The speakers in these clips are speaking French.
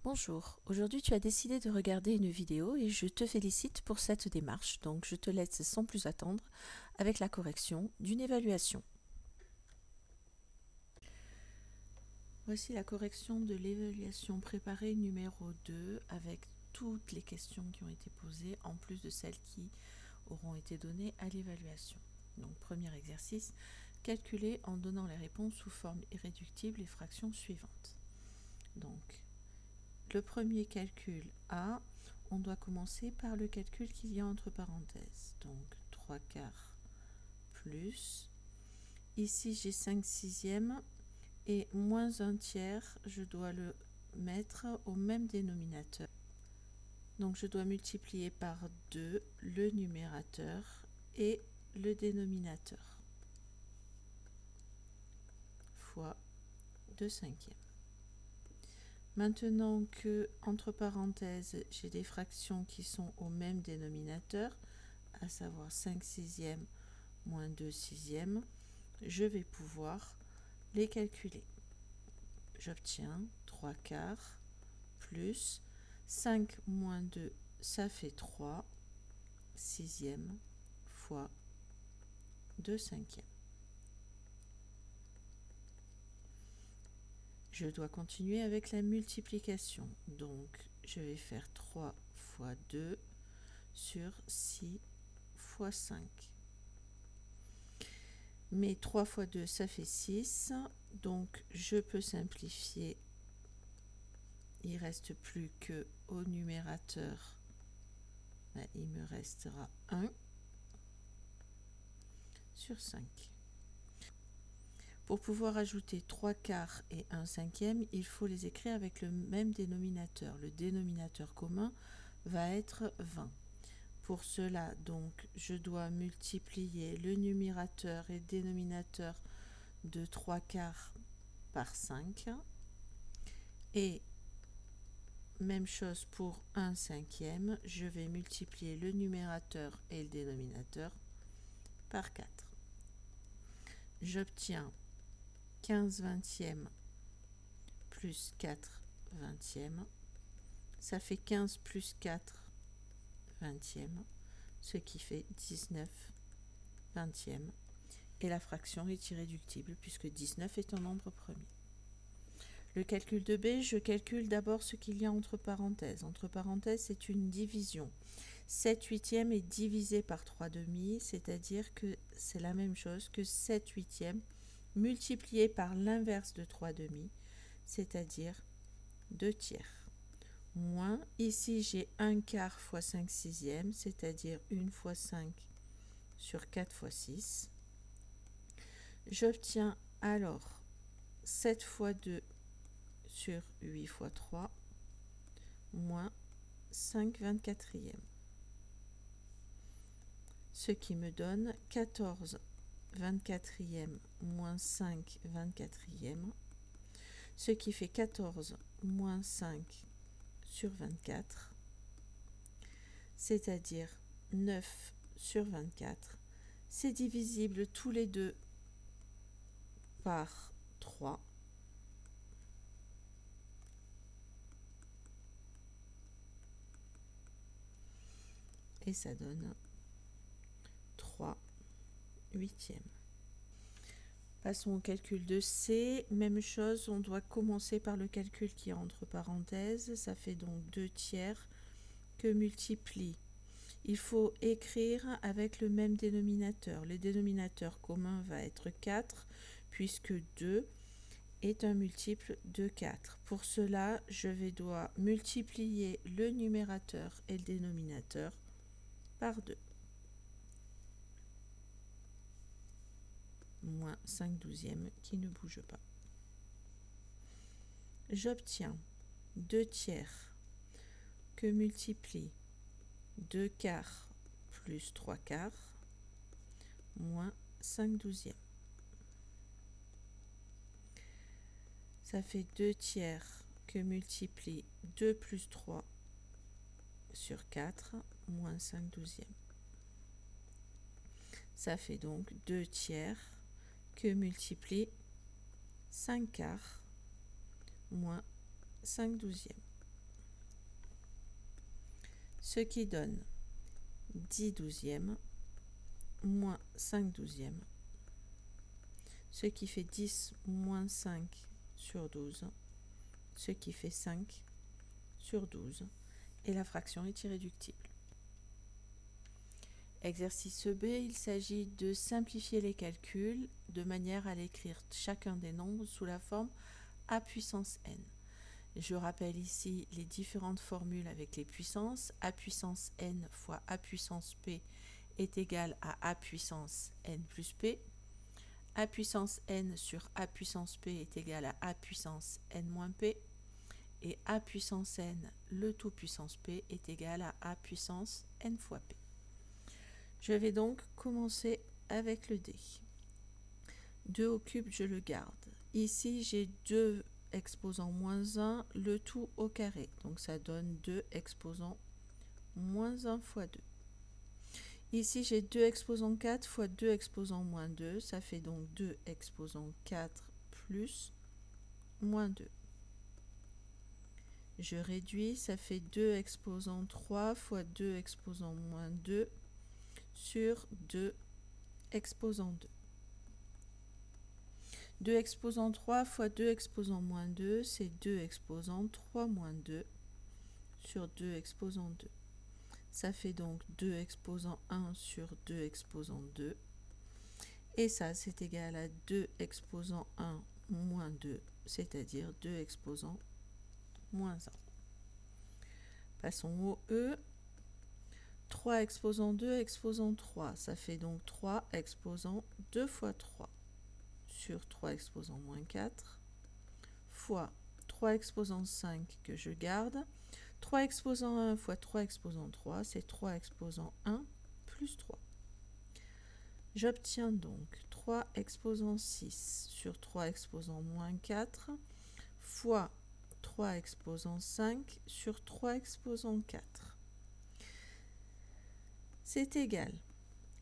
Bonjour, aujourd'hui tu as décidé de regarder une vidéo et je te félicite pour cette démarche, donc je te laisse sans plus attendre avec la correction d'une évaluation. Voici la correction de l'évaluation préparée numéro 2 avec toutes les questions qui ont été posées en plus de celles qui auront été données à l'évaluation. Donc premier exercice, calculer en donnant les réponses sous forme irréductible les fractions suivantes. Donc le premier calcul A, on doit commencer par le calcul qu'il y a entre parenthèses. Donc 3 quarts plus, ici j'ai 5 sixièmes et moins 1 tiers, je dois le mettre au même dénominateur. Donc je dois multiplier par 2 le numérateur et le dénominateur fois 2 cinquièmes. Maintenant que, entre parenthèses, j'ai des fractions qui sont au même dénominateur, à savoir 5 sixièmes moins 2 sixièmes, je vais pouvoir les calculer. J'obtiens 3 quarts plus 5 moins 2, ça fait 3 sixièmes fois 2 cinquièmes. Je dois continuer avec la multiplication. Donc, je vais faire 3 fois 2 sur 6 fois 5. Mais 3 fois 2, ça fait 6. Donc, je peux simplifier. Il ne reste plus que au numérateur. Il me restera 1 sur 5. Pour pouvoir ajouter 3 quarts et 1 cinquième, il faut les écrire avec le même dénominateur. Le dénominateur commun va être 20. Pour cela, donc, je dois multiplier le numérateur et le dénominateur de 3 quarts par 5. Et même chose pour 1 cinquième, je vais multiplier le numérateur et le dénominateur par 4. J'obtiens 15 vingtièmes plus 4 vingtièmes. Ça fait 15 plus 4 vingtièmes, ce qui fait 19 vingtièmes. Et la fraction est irréductible puisque 19 est un nombre premier. Le calcul de B, je calcule d'abord ce qu'il y a entre parenthèses. Entre parenthèses, c'est une division. 7 huitièmes est divisé par 3 demi, c'est-à-dire que c'est la même chose que 7 huitièmes multiplié par l'inverse de 3 demi, c'est-à-dire 2 tiers. Moins, ici j'ai 1 quart fois 5 sixièmes, c'est-à-dire 1 fois 5 sur 4 fois 6. J'obtiens alors 7 fois 2 sur 8 fois 3, moins 5 24e. Ce qui me donne 14 24e moins 5 24e, ce qui fait 14 moins 5 sur 24, c'est-à-dire 9 sur 24. C'est divisible tous les deux par 3. Et ça donne 3 huitièmes. Passons au calcul de C. Même chose, on doit commencer par le calcul qui est entre parenthèses. Ça fait donc 2 tiers que multiplie. Il faut écrire avec le même dénominateur. Le dénominateur commun va être 4 puisque 2 est un multiple de 4. Pour cela, je vais devoir multiplier le numérateur et le dénominateur par 2. Moins 5 douzièmes qui ne bouge pas. J'obtiens 2 tiers que multiplie 2 quarts plus 3 quarts moins 5 douzièmes. Ça fait 2 tiers que multiplie 2 plus 3 sur 4 moins 5 douzièmes. Ça fait donc 2 tiers que multiplie 5 quarts moins 5 douzièmes. ce qui donne 10 douzièmes moins 5 douzièmes, ce qui fait 10 moins 5 sur 12, ce qui fait 5 sur 12, et la fraction est irréductible. Exercice B, il s'agit de simplifier les calculs de manière à l'écrire chacun des nombres sous la forme a puissance n. Je rappelle ici les différentes formules avec les puissances. A puissance n fois a puissance p est égal à a puissance n plus p. A puissance n sur a puissance p est égal à a puissance n moins p. Et a puissance n, le tout puissance p, est égal à a puissance n fois p. Je vais donc commencer avec le d. 2 au cube, je le garde. Ici, j'ai 2 exposant moins 1, le tout au carré. Donc, ça donne 2 exposant moins 1 fois 2. Ici, j'ai 2 exposant 4 fois 2 exposant moins 2. Ça fait donc 2 exposant 4 plus moins 2. Je réduis, ça fait 2 exposant 3 fois 2 exposant moins 2 sur 2 exposant 2. 2 exposant 3 fois 2 exposant moins 2, c'est 2 exposant 3 moins 2 sur 2 exposant 2. Ça fait donc 2 exposant 1 sur 2 exposant 2. Et ça, c'est égal à 2 exposant 1 moins 2, c'est-à-dire 2 exposant moins 1. Passons au E. 3 exposant 2 exposant 3, ça fait donc 3 exposant 2 fois 3 sur 3 exposant moins 4 fois 3 exposant 5 que je garde. 3 exposant 1 fois 3 exposant 3, c'est 3 exposant 1 plus 3. J'obtiens donc 3 exposant 6 sur 3 exposant moins 4 fois 3 exposant 5 sur 3 exposant 4. C'est égal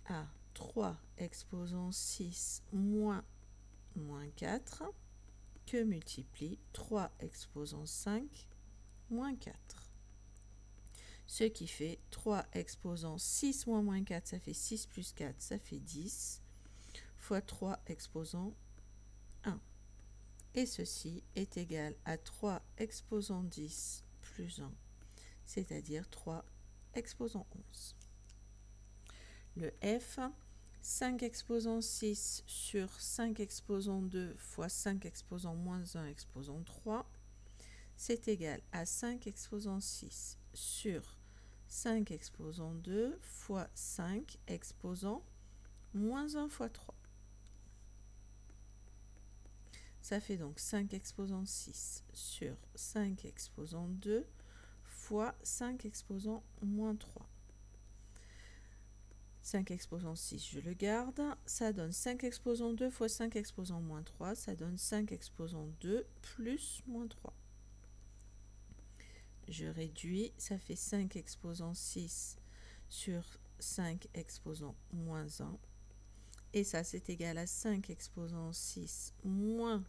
à 3 exposant 6 moins 4 que multiplie 3 exposant 5 moins 4. Ce qui fait 3 exposant 6 moins 4, ça fait 6 plus 4, ça fait 10, fois 3 exposant 1. Et ceci est égal à 3 exposant 10 plus 1, c'est-à-dire 3 exposant 11. Le F, 5 exposant 6 sur 5 exposant 2 fois 5 exposant moins 1 exposant 3, c'est égal à 5 exposant 6 sur 5 exposant 2 fois 5 exposant moins 1 fois 3. Ça fait donc 5 exposant 6 sur 5 exposant 2 fois 5 exposant moins 3. 5 exposant 6, je le garde. Ça donne 5 exposant 2 fois 5 exposant moins 3. Ça donne 5 exposant 2 plus moins 3. Je réduis, ça fait 5 exposant 6 sur 5 exposant moins 1. Et ça, c'est égal à 5 exposant 6 moins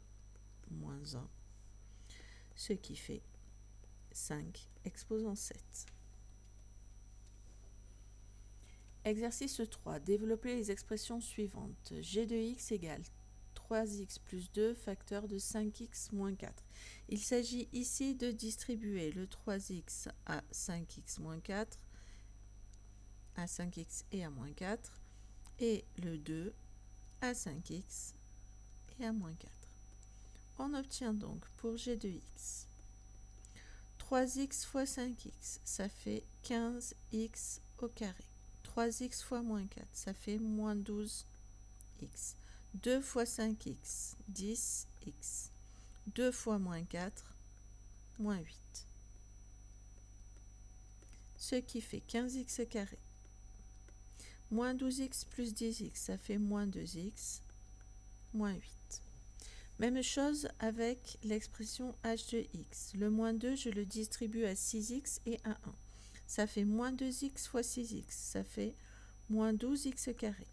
1. Ce qui fait 5 exposant 7. Exercice 3. Développer les expressions suivantes. G de x égale 3x plus 2 facteur de 5x moins 4. Il s'agit ici de distribuer le 3x à 5x moins 4, à 5x et à moins 4, et le 2 à 5x et à moins 4. On obtient donc pour g de x 3x fois 5x, ça fait 15x au carré. 3x fois moins 4, ça fait moins 12x. 2 fois 5x, 10x. 2 fois moins 4, moins 8. Ce qui fait 15x carré. Moins 12x plus 10x, ça fait moins 2x, moins 8. Même chose avec l'expression h de x. Le moins 2, je le distribue à 6x et à 1. Ça fait moins 2x fois 6x, ça fait moins 12x carré.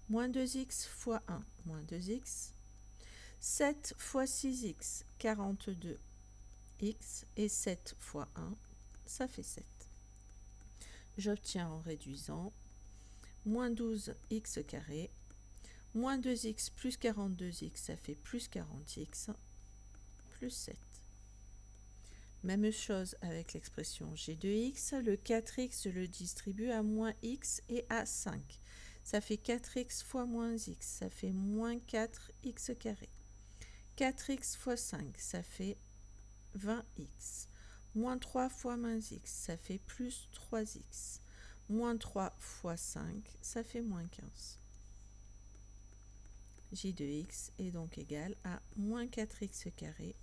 Moins 2x fois 1, moins 2x. 7 fois 6x, 42x. Et 7 fois 1, ça fait 7. j'obtiens en réduisant moins 12x carré, moins 2x plus 42x, ça fait plus 40x, plus 7. Même chose avec l'expression g de x, le 4x, je le distribue à moins x et à 5. Ça fait 4x fois moins x, ça fait moins 4x carré. 4x fois 5, ça fait 20x. Moins 3 fois moins x, ça fait plus 3x. Moins 3 fois 5, ça fait moins 15. J de x est donc égal à moins 4x carré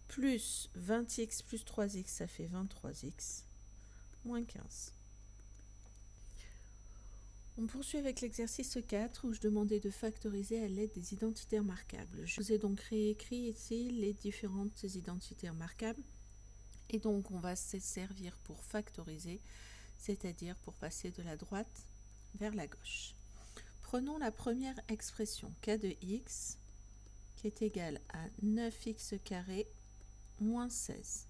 plus 20x plus 3x, ça fait 23x, moins 15. On poursuit avec l'exercice 4 où je demandais de factoriser à l'aide des identitaires marquables. Je vous ai donc réécrit ici les différentes identitaires marquables et donc on va se servir pour factoriser, c'est-à-dire pour passer de la droite vers la gauche. Prenons la première expression k de x qui est égale à 9x carré moins 16.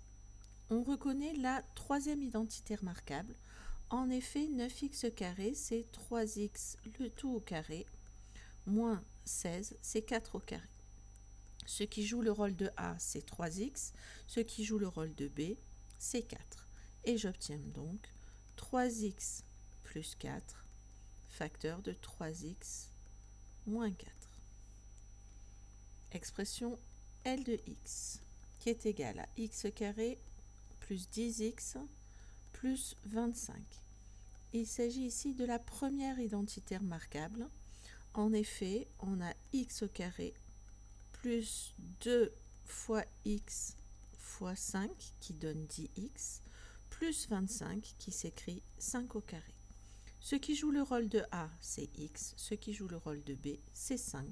On reconnaît la troisième identitaire marquable. En effet, 9x carré, c'est 3x le tout au carré, moins 16, c'est 4 au carré. Ce qui joue le rôle de A, c'est 3x. Ce qui joue le rôle de B, c'est 4. Et j'obtiens donc 3x plus 4, facteur de 3x moins 4. Expression L de x, qui est égale à x carré plus 10x plus 25. Il s'agit ici de la première identitaire marquable. En effet, on a x au carré plus 2 fois x fois 5 qui donne 10x plus 25 qui s'écrit 5 au carré. Ce qui joue le rôle de A, c'est x. Ce qui joue le rôle de B, c'est 5.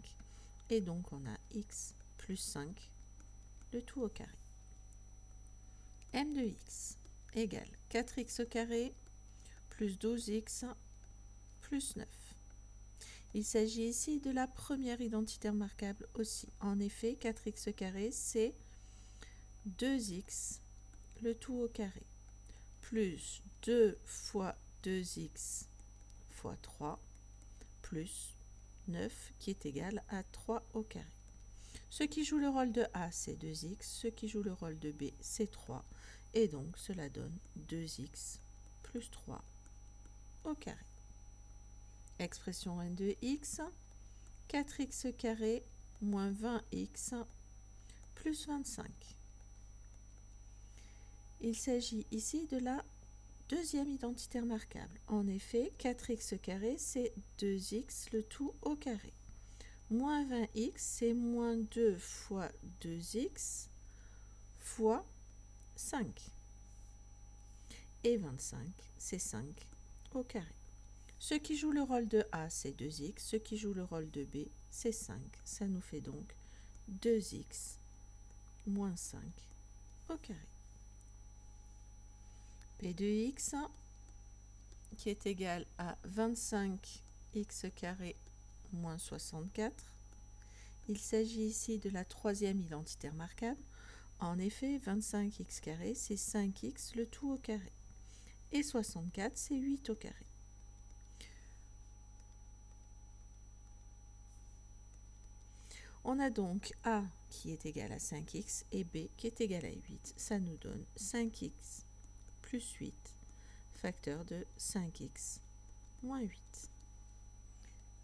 Et donc, on a x plus 5, le tout au carré. M de x égale 4x au carré plus 12x plus 9. Il s'agit ici de la première identitaire marquable aussi. En effet, 4x carré, c'est 2x, le tout au carré, plus 2 fois 2x fois 3, plus 9, qui est égal à 3 au carré. Ce qui joue le rôle de A, c'est 2x. Ce qui joue le rôle de B, c'est 3. Et donc, cela donne 2x plus 3 au carré. Expression n de x, 4x carré moins 20x plus 25. Il s'agit ici de la deuxième identitaire marquable. En effet, 4x carré, c'est 2x le tout au carré. Moins 20x, c'est moins 2 fois 2x fois 5. Et 25, c'est 5 au carré. Ce qui joue le rôle de A, c'est 2x. Ce qui joue le rôle de B, c'est 5. Ça nous fait donc 2x moins 5 au carré. P de x, qui est égal à 25x carré moins 64. Il s'agit ici de la troisième identitaire marquable. En effet, 25x carré, c'est 5x le tout au carré. Et 64, c'est 8 au carré. On a donc A qui est égal à 5x et B qui est égal à 8. Ça nous donne 5x plus 8, facteur de 5x moins 8.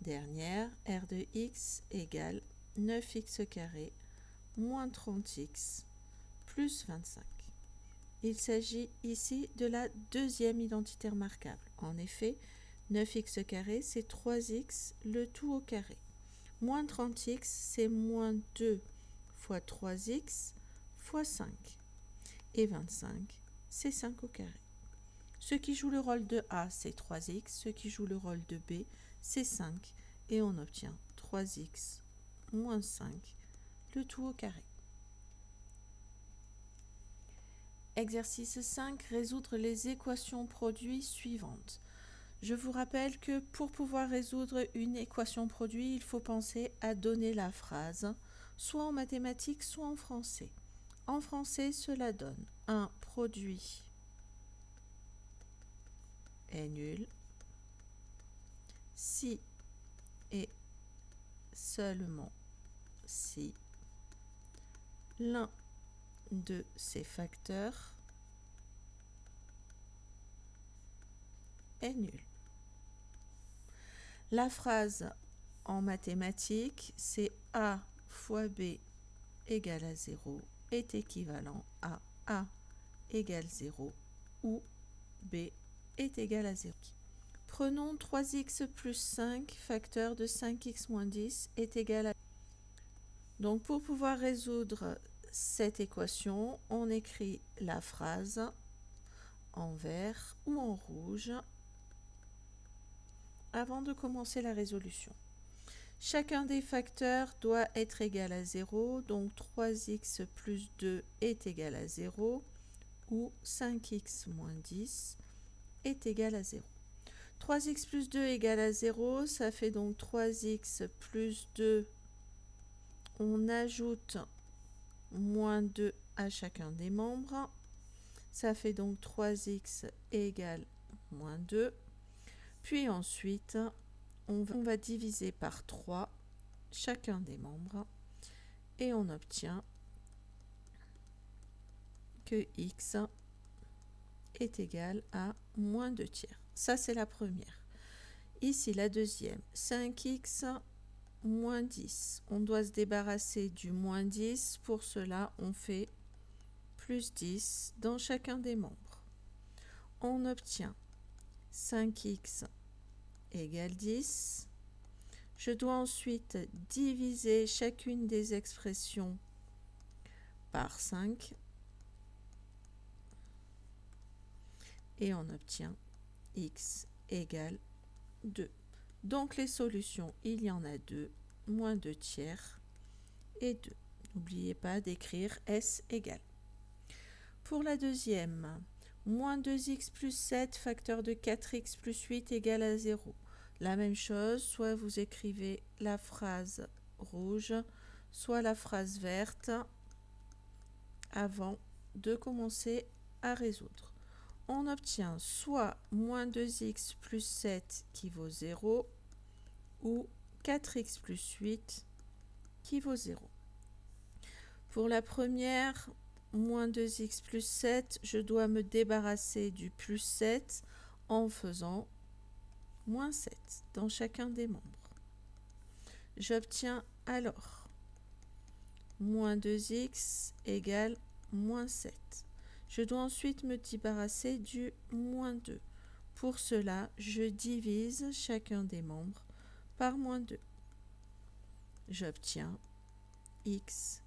Dernière, R de x égale 9x carré moins 30x plus 25. Il s'agit ici de la deuxième identitaire marquable. En effet, 9x carré, c'est 3x le tout au carré. Moins 30x, c'est moins 2 fois 3x fois 5. Et 25, c'est 5 au carré. Ce qui joue le rôle de A, c'est 3x. Ce qui joue le rôle de B, c'est 5. Et on obtient 3x moins 5, le tout au carré. Exercice 5, résoudre les équations produits suivantes. Je vous rappelle que pour pouvoir résoudre une équation produit, il faut penser à donner la phrase, soit en mathématiques, soit en français. En français, cela donne un produit est nul si et seulement si l'un de ces facteurs est nul. La phrase en mathématiques, c'est A fois B égale à 0 est équivalent à A égale 0 ou B est égal à 0. Prenons 3x plus 5, facteur de 5x moins 10 est égal à... Donc pour pouvoir résoudre cette équation, on écrit la phrase en vert ou en rouge avant de commencer la résolution. Chacun des facteurs doit être égal à 0, donc 3x plus 2 est égal à 0 ou 5x moins 10 est égal à 0. 3x plus 2 égale à 0, ça fait donc 3x plus 2, on ajoute moins 2 à chacun des membres, ça fait donc 3x égale moins 2, puis ensuite on va diviser par 3 chacun des membres et on obtient que x est égal à moins 2 tiers. Ça, c'est la première. Ici, la deuxième, 5x moins 10. On doit se débarrasser du moins 10. Pour cela, on fait plus 10 dans chacun des membres. On obtient 5x égale 10. Je dois ensuite diviser chacune des expressions par 5. Et on obtient x égale 2. Donc les solutions, il y en a deux, moins 2 tiers et 2. N'oubliez pas d'écrire S égale. Pour la deuxième, moins 2x plus 7, facteur de 4x plus 8 égale à 0. La même chose, soit vous écrivez la phrase rouge, soit la phrase verte avant de commencer à résoudre. On obtient soit moins 2x plus 7 qui vaut 0 ou 4x plus 8 qui vaut 0. Pour la première, moins 2x plus 7, je dois me débarrasser du plus 7 en faisant moins 7 dans chacun des membres. J'obtiens alors moins 2x égale moins 7. Je dois ensuite me débarrasser du moins 2. Pour cela, je divise chacun des membres par moins 2. J'obtiens x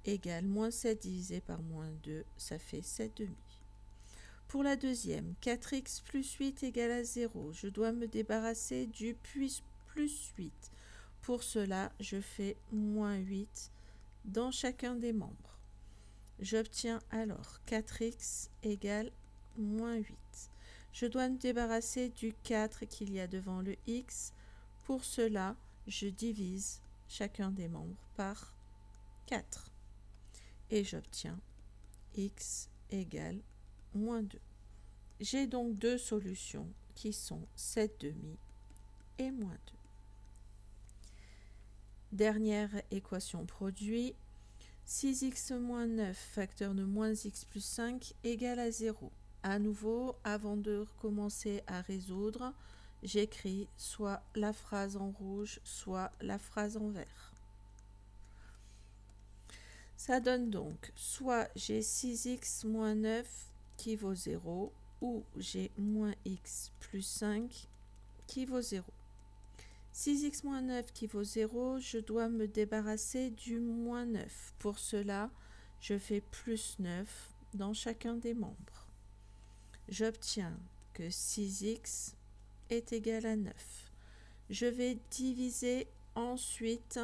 égale moins 7 divisé par moins 2, ça fait 7 demi. Pour la deuxième, 4x plus 8 égale à 0. Je dois me débarrasser du plus 8. Pour cela, je fais moins 8 dans chacun des membres. J'obtiens alors 4x égale moins 8. Je dois me débarrasser du 4 qu'il y a devant le x. Pour cela, je divise chacun des membres par 4. Et j'obtiens x égale moins 2. J'ai donc deux solutions qui sont 7 demi et moins 2. Dernière équation produit. 6x moins 9, facteur de moins x plus 5 égale à 0. À nouveau, avant de recommencer à résoudre, j'écris soit la phrase en rouge, soit la phrase en vert. Ça donne donc soit j'ai 6x moins 9 qui vaut 0, ou j'ai moins x plus 5 qui vaut 0. 6x moins 9 qui vaut 0, je dois me débarrasser du moins 9. Pour cela, je fais plus 9 dans chacun des membres. J'obtiens que 6x est égal à 9. Je vais diviser ensuite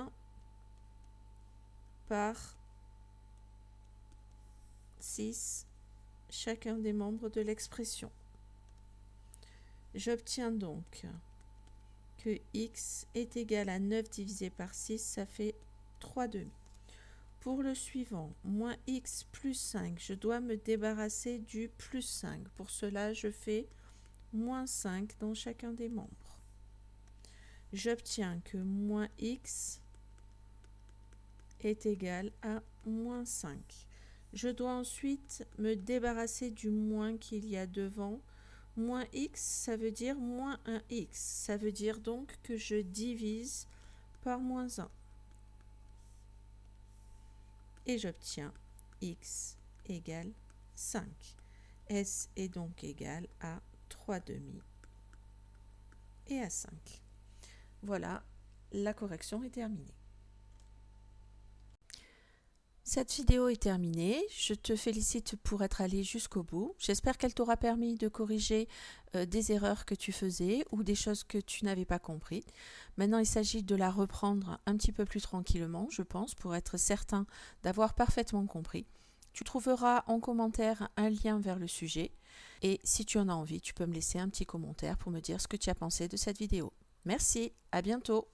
par 6 chacun des membres de l'expression. J'obtiens donc que x est égal à 9 divisé par 6, ça fait 3 demi. Pour le suivant, moins x plus 5, je dois me débarrasser du plus 5. Pour cela, je fais moins 5 dans chacun des membres. J'obtiens que moins x est égal à moins 5. Je dois ensuite me débarrasser du moins qu'il y a devant. Moins x, ça veut dire moins 1x. Ça veut dire donc que je divise par moins 1. Et j'obtiens x égale 5. S est donc égal à 3/2 et à 5. Voilà, la correction est terminée. Cette vidéo est terminée. Je te félicite pour être allé jusqu'au bout. J'espère qu'elle t'aura permis de corriger des erreurs que tu faisais ou des choses que tu n'avais pas compris. Maintenant, il s'agit de la reprendre un petit peu plus tranquillement, je pense, pour être certain d'avoir parfaitement compris. Tu trouveras en commentaire un lien vers le sujet. Et si tu en as envie, tu peux me laisser un petit commentaire pour me dire ce que tu as pensé de cette vidéo. Merci, à bientôt.